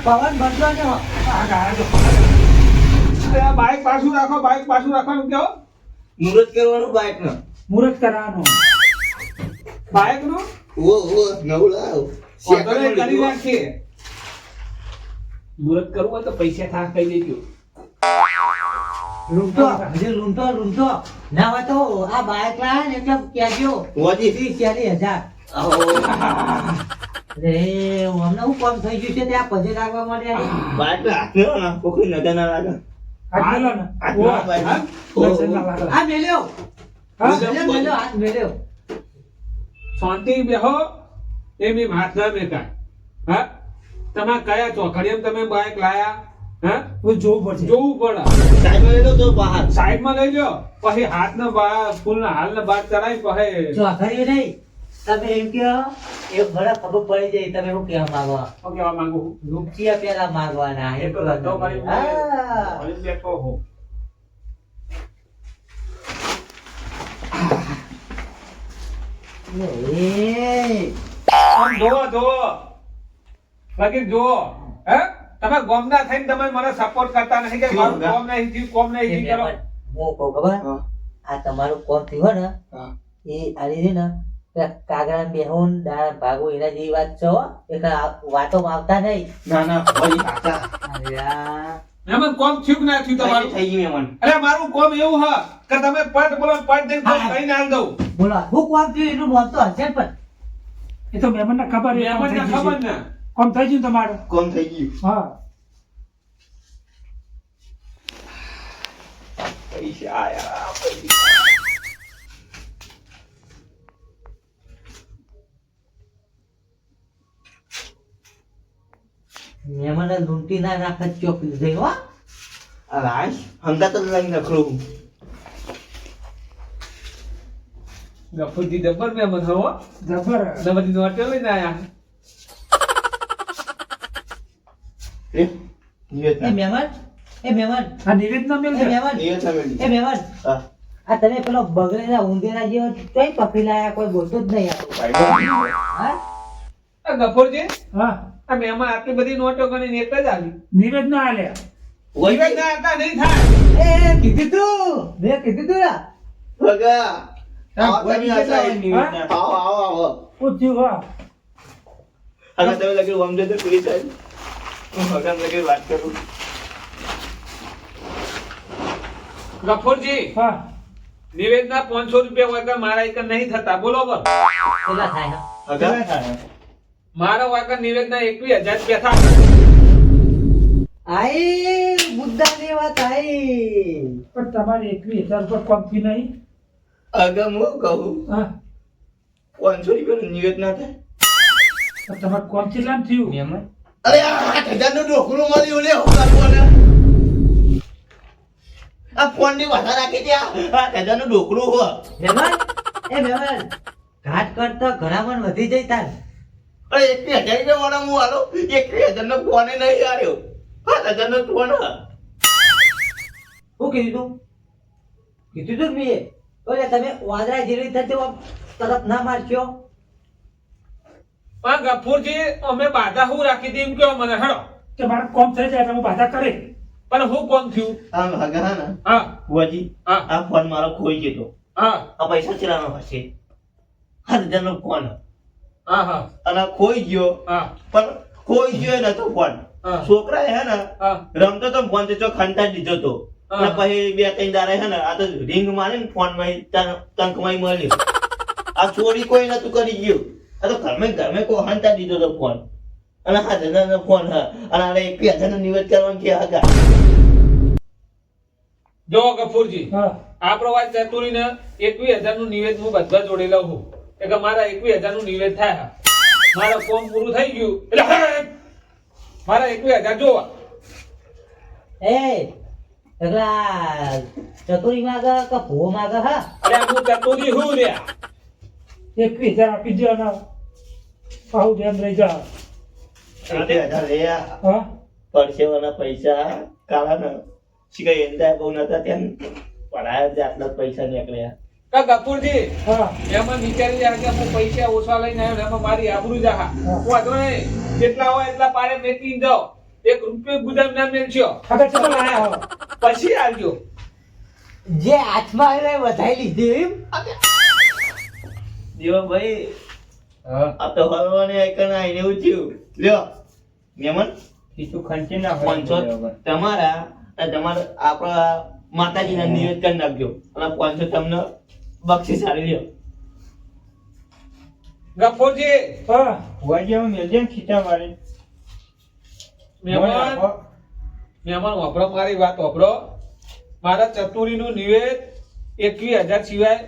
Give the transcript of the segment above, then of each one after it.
પવન બદલો ને આ ગાય તો અરે આ બાઈક પાછું રાખવાનું કેવો મુહૂર્ત કરવાનું બાઈક નો મુહૂર્ત કરવાનું બાઈક નું નવું લાવ કરી નાખીએ મુહૂર્ત કરવું હોય તો પૈસા થા કહી દેજો લૂંટો ના હોય તો આ બાઈક લાવે ને એટલે કહેજો હોજી 30,000 અરે હમણાં હું કામ થઈ ગયું છે ત્યાં પજે લાગવા માંડ્યા બાઈક હાથેલો ના કોઈ નજર ના લાગે આ મેલ્યો હાથ મેલ્યો શાંતિ બેહો એ મેં હાથ ના મેકાય હા તમે કયા ચોકડીએ તમે બાઈક લાયા હા જોવું પડે સાઈડમાં લઈ લો તો બહાર સાઈડમાં લઈ લો પછી હાથ ને ફૂલ ના હાલ ને બાદ ચડાવી પછી જો ખરી નહીં તમે એમ કહો એક ભલે ખબર પડી જાય તમે શું કહેવા માંગો શું કહેવા માંગુ રૂપિયા પેલા માંગવાના એ તો ધંધો કરી હા. બેઠો હો આમ જોવો બાકી જુઓ હે તમે ગોમના થઈને તમે મને સપોર્ટ કરતા નથી કે મારું કોમ નહીં કરો હું કહું ખબર આ તમારું કોમ થયું ને એ આલી છે ને કાગડા બેહોન દાળ ભાગો એના જેવી વાત છો એટલે વાતો આવતા નહીં ના હોજી કાકા એમાં કોમ થયું કે ના થયું તમારું થઈ ગયું મહેમાન અરે મારું કોમ એવું હ કે તમે પટ બોલો પટ દઈને કોમ કઈ ના દઉં બોલો હું કોમ થયું એનું નામ તો હશે પણ એ તો મહેમાનને ખબર છે, કોમ થઈ ખબર ગયું છે. ને કોમ થઈ ગયું તમારું કોમ થઈ ગયું હા પૈસા આયા મહેમાને લૂંટી ના નાખત ચોક જઈ હો આ રાશ હંગા તો લઈને નખરું ગફુરજી જબર મેં મને હો જબર નવદી નોટો લઈને આયા એ નિયત એ મહેમાન આ નિવેદના મેલ છે. નિયત ના મેલી મહેમાન હા આ તમે પેલો બગડેલા ઉંદેરા જેવો કઈ પકડી લાયા કોઈ બોલતું જ નહીં આપણું હા આ ગફુરજી હા આ મેમાં આટલી બધી નોટો ગણીને એક જ આવી નિવેદના આલ્યા નિવેદ ના હતા નહીં થાય એ કીધું તું મેં કીધું તું ના ભગા હા, આવો તમે કેટલા આવો નિવેદના? આવો પૂછ્યું હા હવે તમે લગી વમજે તો પૂરી થાય હું ભગા લગી વાત કરું ગફુરજી હા નિવેદના 500 રૂપિયા વગર મારા એક નહીં થતા બરોબર કેટલા થાય હા ભગા મારા વગર નિવેદના 21,000 રૂપિયા થાય આઈ મુદ્દાની વાત આઈ પણ તમારે 21,000 પર કોમ થી નહીં અગમ હું કહું હા 500 રૂપિયાનું નિવેદ ના થાય તો તમારે કોમ થી લામ થયું મહેમાન અરે આ 8,000 નું ઢોકળું મળ્યું લે હું કરવો ને આ ફોન ની વધારે રાખી દે 8,000 નું ઢોકળું હો મહેમાન ઘાટ કરતા ઘણામણ વધી જઈ તાર અરે 21,000 રૂપિયા વાળા હું હાલો 21,000 નો ફોન નહીં આવ્યો 8,000 નો ફોન શું કીધું તું મેં ઓલે તમે વાદળા જેવી થતી તરફ ના મારશો પણ ગફુરજી અમે બાધા હું રાખી દી એમ કયો મને હેડો કે મારે કોમ થઈ જાય એટલે હું બાધા કરે પણ હું કોમ થયું આ ભગા ને હા બુઆજી હા આ ફોન મારો ખોઈ ગયો હા આ પૈસા ચલાવવાનો હશે 8,000 નો ફોન હા હા અને ખોઈ ગયો હા પણ ખોઈ ગયો નતો ફોન હા. છોકરા હે ને હા રમતો તો ફોન તો ખંતા દીધો તો અને હા. પછી 2-3 દાડા હે ને આ તો રિંગ મારે ને ફોન માં તંક માં મળ્યો આ ચોરી કોઈ નતું કરી ગયો આ તો ઘરમે કો હંતા દીધો તો ફોન અને 8,000 નો ફોન હા અને આ 21,000 નો નિવેદ કરવાનું કે હગા જો ગફુરજી હા આપણો વાત ચતુરી ને 21,000 નું નિવેદ હું બધા જોડે લઉં છું કે મારા 21,000 નું નિવેદ થાય મારા કોમ પૂરું થઈ ગયું એટલે મારા 21,000 જોવા એ પેલા ચતુરી માગ કે ભૂવો માગ હા અરે હું ચતુરી હું લ્યા 21,000 આપી દો ને પાહુ જેમ રહી જા 21,000 લે આ હા પરસેવાના પૈસા કાળા ને શીખા એંદા બહુ નતા ત્યાં પડાયા જ આટલા જ પૈસા નીકળ્યા કા ગફુરજી હા એમાં વિચારી રહ્યા કે હું પૈસા ઓછા લઈને આવ્યો ને એમાં મારી આબરૂ જા હા. વાંધો નહીં જેટલા હોય એટલા પાડે મેકી જાઓ એક રૂપિયો ગુદામ ના મેળશો કાકા કેટલા લાયા હો પછી આવજો. જે હાથમાં આવ્યો એ વધાઈ લીધી એમ દેવાભાઈ હા આ તો હલવાની આઈકન આઈને એવું થયું લ્યો મહેમાન ખીચું ખંચી નાખો 500 તમારા અને તમારા આપણા માતાજીના નિવેદ કરી નાખજો અને 500 તમને બક્ષિસ આલી લ્યો. ગફોરજી હા વાજે હું મેલજે ને ખીચા મારી મહેમાન વાપરો મારી વાત વાપરો. મારા ચતુરીનું નિવેદ 21,000 સિવાય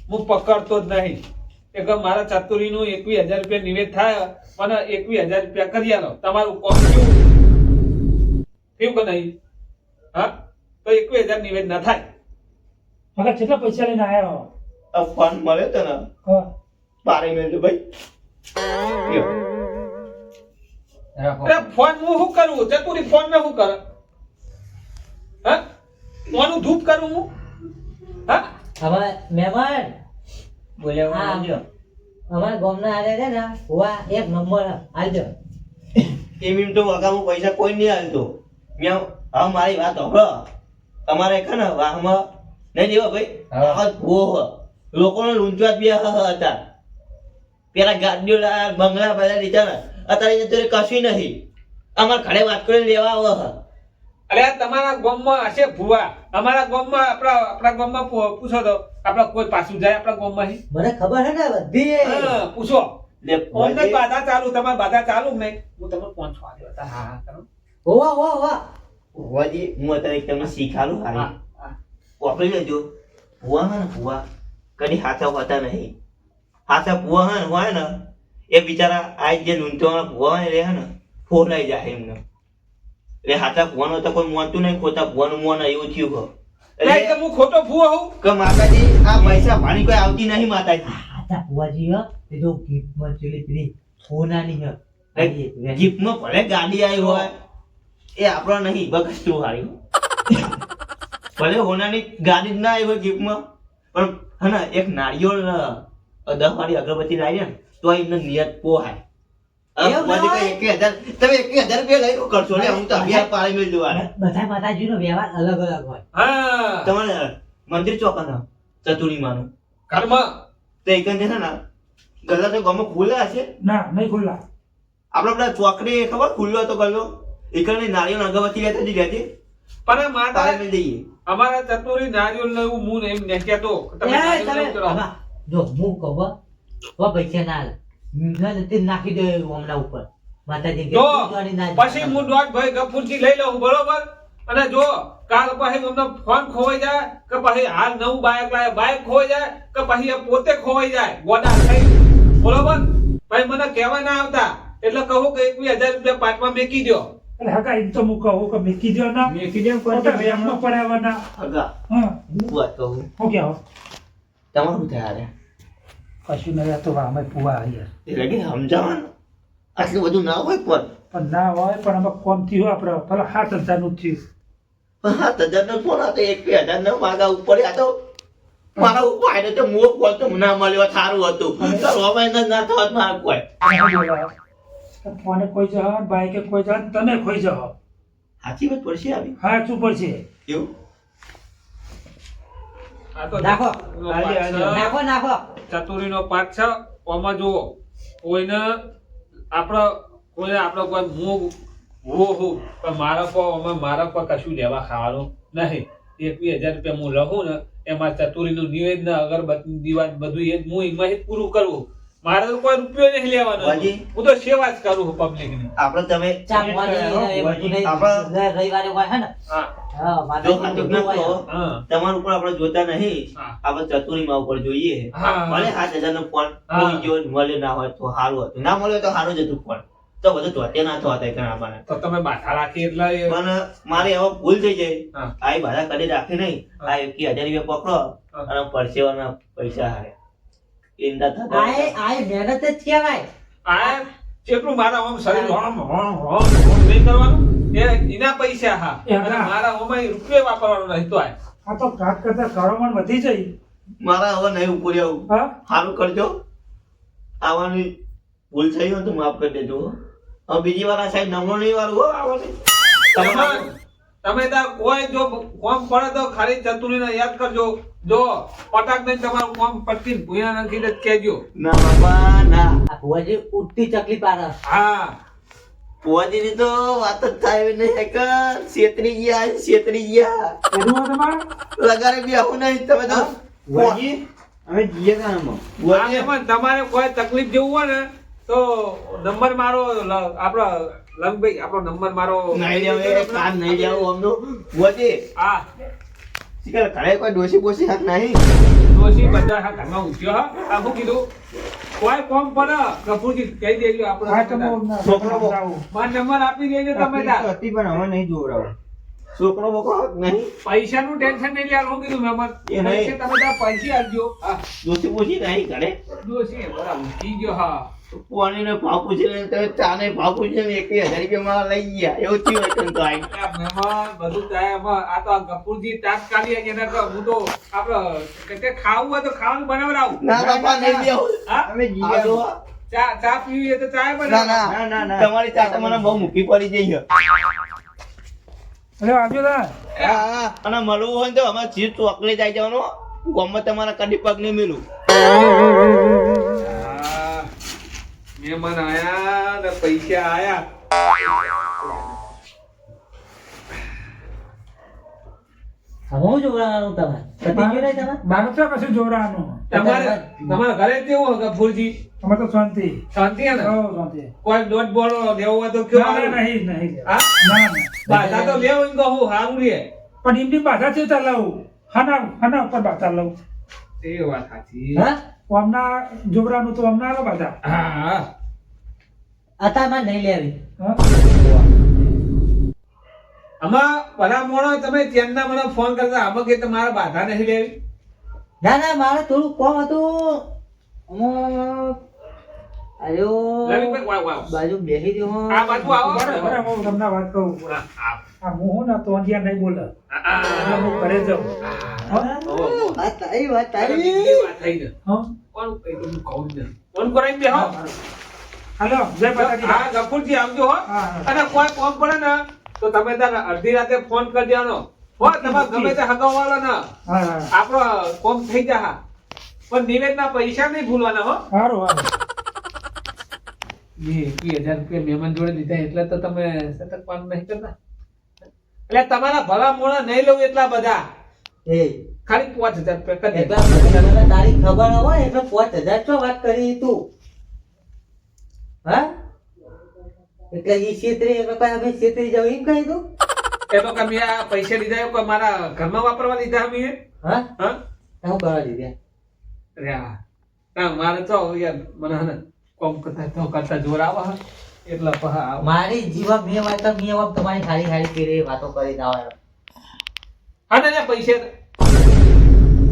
હું પકડતો જ નહીં. એટલે મારા ચતુરીનું 21,000 રૂપિયા નિવેદ થાય મને 21,000 રૂપિયા કરી આલો. તમારું કોમ કેવું કે નહીં? હા તો 21,000 નિવેદ ના થાય. કાકા કેટલા પૈસા લઈને આયા હો આ ફોન મળ્યો તો ને હા પારે મેલજો ભાઈ લ્યો. અરે ફોન હું શું કરું? ચતુરી ફોન ને શું કરે? હા કોનું ધૂપ કરું હું? હા હવે મહેમાન બોલ્યા હા. બોલજો અમારા ગામના આરે છે ને હુવા એક નંબર આલજો એમ તો વગામાં પૈસા કોઈ નહીં હાલતો. મેં હવે મારી વાત સાંભળો. તમારે છે ને વાહમાં નહીં દેવા ભાઈ હા. આ ભૂવો લોકોને લૂંટવા જ બે હતા. પેલા ગાડીઓ બંગલા બધા લીધા ને અત્યારે તો કશું નહીં. અમારે ઘરે વાત કરીને લેવા આવો હ. અરે આ તમારા ગામમાં હશે ભુવા. અમારા ગામમાં આપણા ગામમાં પૂછો તો આપણા કોઈ પાછું જાય આપણા ગામમાં હી? મને ખબર છે ને બધી હા પૂછો. લે અમને ભુવાજી, બાધા ચાલુ, તમારે બાધા ચાલુ કે નહીં? હું તમને પહોંચવા આવ્યો હતા. હા હા કરો. હોવા હોવા હોવા ભુવાજી, હું અત્યારે એક તમને શીખાડું હા હારી. હા. વાપરી લેજો. ભુવા હે ને ભુવા કદી હાથા હોતા નહીં. હાથા ભુવા હે ને હોય ને એ બિચારા આ જે લૂંટવાના ભુવા હોય ને એ હે ને ફોલાઈ જાય એમને. એટલે હાથા ભુવાનો તો કોઈ મોનતું નહીં, ખોટા ભુવાનું મોન એવું થયું હો. એટલે એટલે હું ખોટો ભૂવો હોઉં? કે માતાજી આ પૈસા ભાણી કોઈ આવતી નહીં માતાજી. આતા ફુવાજી હ એ તો ગિફ્ટમાં ચેલી પેલી સોનાની હ જીપમાં ભલે ગાડી આવી હોય એ આપણો નહીં બગસતું હારી. ભલે હોનાની ગાડી જ ના આવી હોય ગિફ્ટમાં પણ હે ને એક નાળિયેર 10 વાળી અગરબત્તી લાવી ને તો એમને નિયત પોહાય. હવે એવું ભુવાજી ના કઈ 1,000 તમે 1,000 રૂપિયા લઈ કરશો ને હું તો અભિયાન પાડી મેળ દેવાના. બધા માતાજીનો વ્યવહાર અલગ અલગ હોય હા તમારે મંદિર ચોકના ચતુરીમાનું ઘરમાં તો એકન છે ને ગલ્લા તો ગામમાં ખુલ્લા હશે. ના નહીં ખુલ્લા આપણે પેલા ચોકડી ખબર ખુલ્લો હતો ગલ્લો એકની નાળિયેર અગરબત્તી લેતા જ લેતી પણ માતા પાડી મેળ દઈએ. અમારા ચતુરી નારિયેળ ને એવું હું એમ નહીં કહેતો કે તમે એ, નારિયેળ તમે- નહીં કરો. આમાં જો હું કહું હો, તો પૈસા ના આલે. ના તે નાખી દો હમણાં ઉપર માતાજી કે જો પૂજવાની ના પછી હું દોઢ ભાઈ ગફુરજી લઈ લઉં બરોબર. અને જો કાલ પછી અમને ફોન ખોવાઈ જાય કે પછી હાલ નવું બાઇક લાવે બાઇક ખોવાઈ જાય કે પછી એ પોતે ખોવાઈ જાય ગોડા થઈ બરોબર. પછી મને કહેવા ના આવતા એટલે કહું કે 21,000 રૂપિયા પાટમાં મેકી દો. એટલે હકા એમ તો હું કહું કે મેકી દો ના મેકી દે ખોટા વ્યાજમાં પડાવવાના અગા હા હું વાત કહું હું કહેવો તમારું શું થાય હારે? કશું નહીં તો અમે પુવા યાર એટલે કે સમજાવવાનું આટલું બધું ના હોય પણ ના હોય પણ આમાં કોમ થયું આપણે પેલા 7,000 નું થયું પણ 7,000 નો ફોન હતો 1,000 નો માગા ઉપર આ તો મારા ઉપર આને તો મોં ખોલતો ના મળ્યો સારું હતું તો રોમાય ના થવા મારા કોઈ ફોને કોઈ જવા બાઈકે કોઈ જવા તમે ખોઈ જાઓ સાચી વાત પડશે આવી હા શું પડશે એવું આ તો નાખો. પાઠ છે. નાખો નાખો ચતુરીનો પાઠ છે. ઓમાં જુઓ કોઈને આપણો કોઈ મું હું પણ મારા પર કશું લેવા ખાવાનું નહીં. 21,000 રૂપિયા હું લઉં ને એમાં ચતુરીનું નિવેદ ને અગરબત્તી દીવા બધું એ હું એમાં જ પૂરું કરવું. મારે તો કોઈ રૂપિયો નહીં લેવાનો. બાજી. હું તો સેવા જ કરું છું પબ્લિકની. આપણે તમે ચા પાણી એ બધું નહીં. આપણે- રવિવારે હોય હે ને હા હા જો માતાજી હાથુક બધું ના હોય. કહો હા તમારા ઉપર આપણે જોતા નહીં હા. આપણે ચતુરીમાં ઉપર જોઈએ હા. ભલે 7,000 નો ફોન હા. કોઈ જો મળે ના હોય તો સારું હતું ના મળ્યો તો સારું જ હતું ફોન તો બધું ધોતે ના થવા થાય ઘણા આપણને તો તમે માથા રાખી એટલે એ- પણ મારે હવે ભૂલ થઈ જાય હા. આ બાધા કદી રાખી નહીં હા. આ 21,000 રૂપિયા પકડો હા. અને પરસેવાના પૈસા હારે એના આ થતા મહેનત જ કહેવાય આ જેટલું મારા આમ શરીર હોમ નહીં કરવાનું એના પૈસા હા. એ હા. અને મારા ઓમાં રૂપિયો વાપરવાનો નહીં તો આ તો ઘાટ કરતા કાળોમણ વધી જાય મારા હવે નહીં ઉપર આવું હા સારું કરજો આવવાની ભૂલ થઈ હોય તો માફ કરી દેજો હો. હવે બીજી વાર આ સાહેબ નમણો નહીં વાળું હો આવો ને. તમે તાર કોઈ જો કોમ પડે તો ખાલી ચતુરીને યાદ કરજો. જો પટાક દઈને તમારું કોમ પટકીને ભૂયા નાખી દે કહેજો. ના બાપા ના. આ ભુવાજી ઉઠતી ચકલી પાડે. હા ફુવાજીની તો વાત જ થાય એવી નહીં કે છેતરી ગયા. એવું હોય તમારે લગારે બી આવું નહીં તમે તો. ભુવાજી, અમે જઈએ કાનમાં. ફુવાજી, આમ પણ તમારે કોઈ તકલીફ જેવું હોય ને તો નંબર મારો આપણો લંગભાઈ આપણો નંબર મારો નહીં લેવું એ કાન નહીં લેવું અમનો. ફુવાજી, હા શીખર ઘરે કોઈ ડોશી બોશી હાથ નહીં. ડોશી બધા હા ઘરમાં ઊંચ્યો હા આ શું કીધું કોઈ કોમ પડે ગફુરજી કહી દેજો આ આપણે તમે છોકરો મારો નંબર આપી દેજો તમે તાર. તકલીફ તો હતી પણ હવે નહીં જોવડાવો. છોકરો બોકો હાથ નહીં. પૈસાનું ટેન્શન નહીં લેવાનું શું કીધું મહેમાન એ નહીં. પૈસા તમે તાર પૈસા આપજો હા ડોશી બોશી નહીં ઘરે. ડોશી બરાબર ઊંચી ગયો હા પાણીને ભાવ પૂછીને તમે ચાને ભાવ પૂછીને 1000 રૂપિયા મારા લઈ ગયા એવું થયું હોય તને તો આઈ. આ મહેમાન બધું થાય એમાં આ તો આ ગફુરજી તાત્કાલિક એના તો હું તો આપણે કે ખાવું હોય તો ખાવાનું બનાવડાવું ના બાપા નહીં લેવું. હા અમે જઈએ. આ જો, ચા પીવી હોય તો ચા ના બનાવ ના ના. તમારી ચા તો મને બહુ મૂકી પડી જઈ છે. અરે આવજો તા હા, અને મળવું હોય ને તો અમારે ચીજ ચોકડી જાય જવાનું ગામમાં તમારા કદી પગ નહીં મેલું. મહેમાન આયા ને પૈસા આયા હું જોવાનું તમારે પતી ગયું નહીં તમારે? મારે તો કશું જોરાનું તમારા ઘરે કેવું હોય ગફુરજી અમે તો શાંતિ શાંતિ હે ને હો શાંતિ કોઈ દોઢ બોલો લેવો હોય તો ના કયો ના નહીં નહીં હા ના બાધા તો લેવો ને તો હું સારું રે પણ એમની બાધા છે તો લઉં હના ઉપર બાધા લઉં એ વાત સાચી હા અમના જોરાનું તો અમના આલો બાધા હા અત્યારમાં નહીં લેવી. હા આમાં બધા મોણો તમે ચેનના મને ફોન કરતા આમાં કે તમારા બાધા નહીં લેવી ના ના મારે થોડું કોમ હતું. હું આયો લલિતભાઈ વાવ વાવ બાજુ બેસી રહ્યો હું. આ બાજુ આવો બરાબર હું તમને વાત કહું આ હું ને તો અંજિયા નહીં બોલે એટલે હું ઘરે જાઉં વાત તારી વાત તારી. વાત થઈ ને હા કોણ કઈ તો કહું જ ને ફોન કરાઈ દે હો હાલો જય માતાજી હા ગફુરજી આવજો હો હા. અને કોઈ કોમ પડે ને તો તમે તાર અડધી રાતે ફોન કરી દેવાનો હો તમારે ગમે તે હગાવાળો ને હા હા આપણો કોમ થઈ જા પણ નિવેદના પૈસા નહીં ભૂલવાના હો સારું સારું 20,000 રૂપિયા મહેમાન જોડે લીધા એટલે તો તમે સતત પાન નહીં કરતા એટલે તમારા ભલા મોણા નહીં લઉં એટલા બધા એ ખાલી 5,000 રૂપિયા કરી એટલા મને તારી ખબર હોય એટલે 5,000 ચો વાત કરી તું? હા એટલે ઈ છેતરી એટલે કોઈ અમે છેતરી જાવ એમ કહી તું? એ તો તમે આ પૈસા લીધા એ કોઈ મારા ઘરમાં વાપરવા લીધા અમે હા હા હું કરવા દીધા? અરે હા ના મારે તો યાર મને હે ને કોમ કરતા જોર આવે હે. એટલે પહા મારી જીવા મેં વાત મેં વાત તમારી ખાલી ખાલી પીરે વાતો કરી દાવા હા ને પૈસા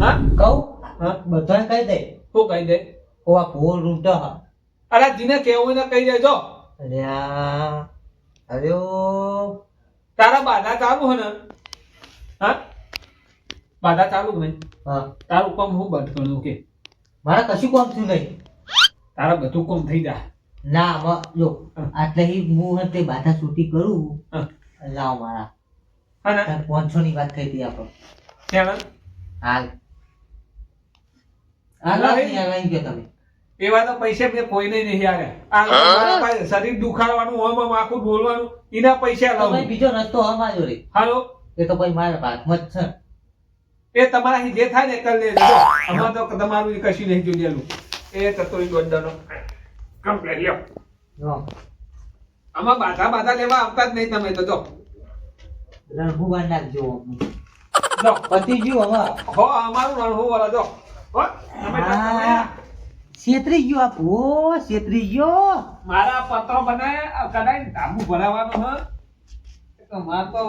હા કહું હા બધાને કહી દે શું કહી દે ઓ આ ભૂલ રૂંટો હા. અરે જીને કેવું ને કહી દેજો અરે આ અરે ઓ તારા બાધા ચાલુ હે ને હા બાધા ચાલુ કે નહીં હા તારું કામ હું બંધ કરું કે મારા કશું કામ થયું નહીં. તારા બધું કામ થઈ જાય ના જો આટલે હું તે બાધા છૂટી કરું હા. લાવ મારા હા ને 500 ની વાત થઈ હતી આપણે ત્યાં હાલ હાલ નહીં આવી ગયો તમે એવા તો પૈસા મેં કોઈને નહીં આવ્યા આ મારા પાસે શરીર દુખાડવાનું આમ આખું બોલવાનું એના પૈસા તમે લાવું બીજો રસ્તો અમારો રે હાલો એ તો પછી મારા હાથમાં જ છે. એ તમારા જે થાય ને કરી લેજો આમાં તો તમારું કશું નહીં જોયેલું એ તત્વી દોડનો કમ્પ્લેટ લ્યો જો આમાં બાધા લેવા આવતા જ નહીં તમે તો જો રણભુવાન નાખજો જો પતિ ગયું હવે હો અમારું રણહુ વાળા જો હો તમે આ છેતરી ગયો આ ભો છેતરી ગયો. મારા પત્રો બનાયા કદાચ ધાબુ ભરાવાનું હ તો માર તો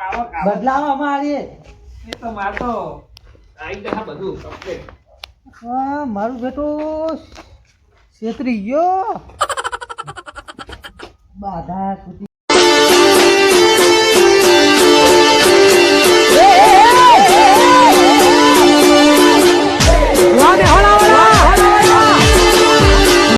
આવક બદલાવ અમારે એ તો માર તો આઈ ગયા બધું કમ્પ્લેટ હા મારું બેટો છેતરી ગયો બાધા છૂટી